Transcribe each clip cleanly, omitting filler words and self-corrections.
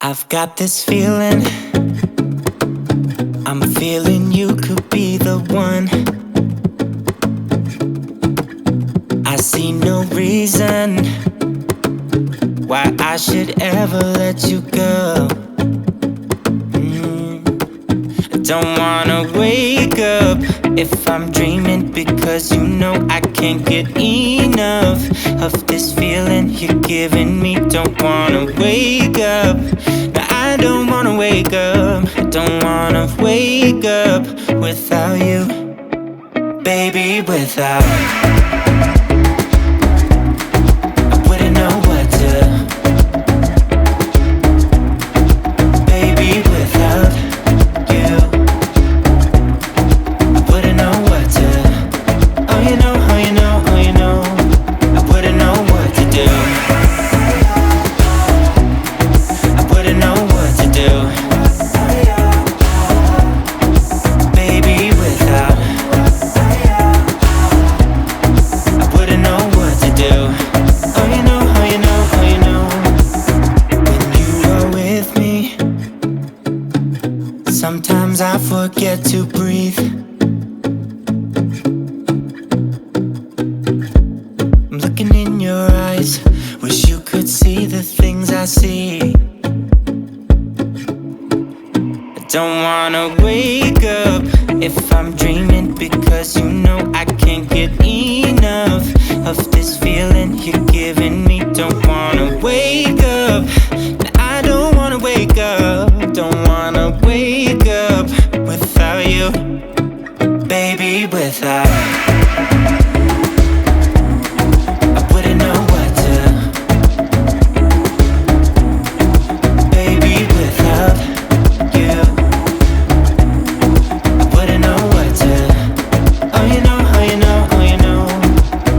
I've got this feeling, I'm feeling you could be the one. I see no reason why I should ever let you go. I don't wanna wake up if I'm dreaming, because you know I can't get enough of this feeling you're giving me. Don't wanna wake up, no, I don't wanna wake up. I don't wanna wake up without you, baby, without. I wouldn't know what to, baby, without you. I wouldn't know what to, oh you know, oh you know, oh you know. I wouldn't know what to do, I wouldn't know what to do, baby, without. I wouldn't know what to do, oh you know, oh you know, oh you know. When you are with me, sometimes I forget to breathe. I'm looking in your eyes, wish you could see the things I see. I don't wanna wake up if I'm dreaming, because you know I can't get enough of this feeling you're giving me. Don't wanna wake up, I don't wanna wake up. Don't wanna wake up without you, baby, without. I wouldn't know what to, baby, without you. I wouldn't know what to, oh you know, oh you know, oh you know.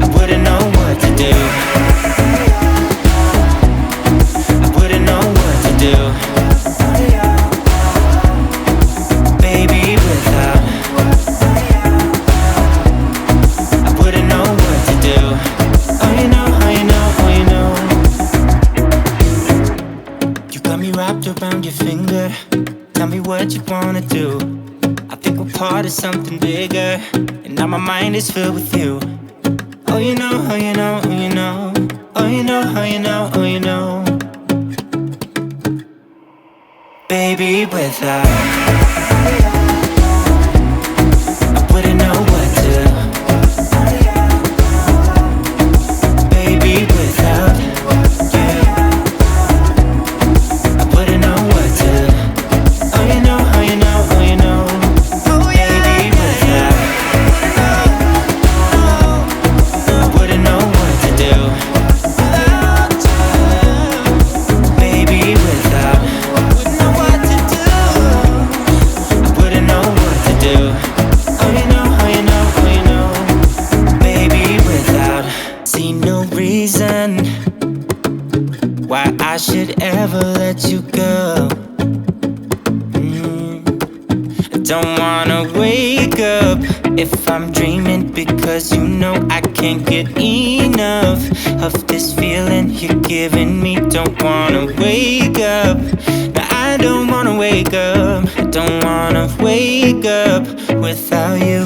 I wouldn't know what to do, I wouldn't know what to do, baby, without. I wouldn't know what to do, oh you know, oh you know, oh you know. You got me wrapped around your finger, tell me what you wanna do. I think we're part of something bigger, and now my mind is filled with you. Oh you know, oh you know, oh you know. Oh you know, oh you know, oh you know. Baby, without. I wouldn't know what to, baby, without you. I wouldn't know what to, oh you know, oh you know, oh you know. Baby, without. I wouldn't know what to do, baby, without. I wouldn't know what to do, I wouldn't know what to do, oh you know, oh you know, oh you know. Baby, without. See no reason why I should ever let you go. I don't wanna wake up if I'm dreaming, because you know I can't get enough of this feeling you're giving me. Don't wanna wake up, no, I don't wanna wake up. I don't wanna wake up without you,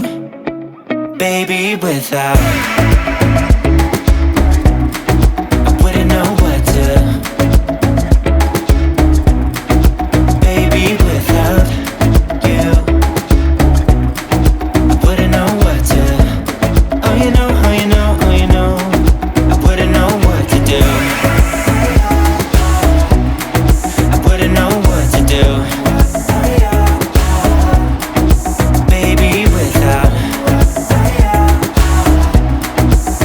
baby, without. I wouldn't know what to, baby, without you. I wouldn't know what to, oh you know, oh you know, oh you know. I wouldn't know what to do, I wouldn't know what to do, baby, without.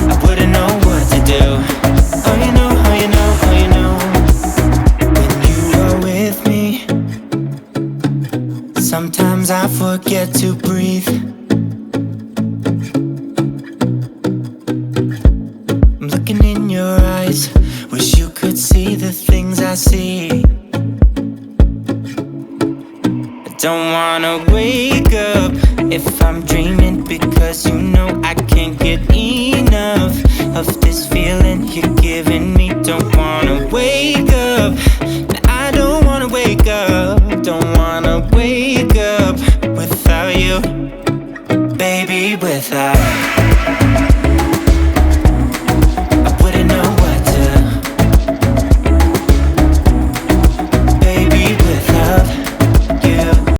I wouldn't know what to do, oh you know, oh you know, oh you know. When you are with me, sometimes I forget to breathe. I'm looking in your eyes, wish you could see the things I see. I don't wanna wake up if I'm dreaming, because you know I can't get enough of this feeling you're giving me. Don't wanna wake up, I don't wanna be without.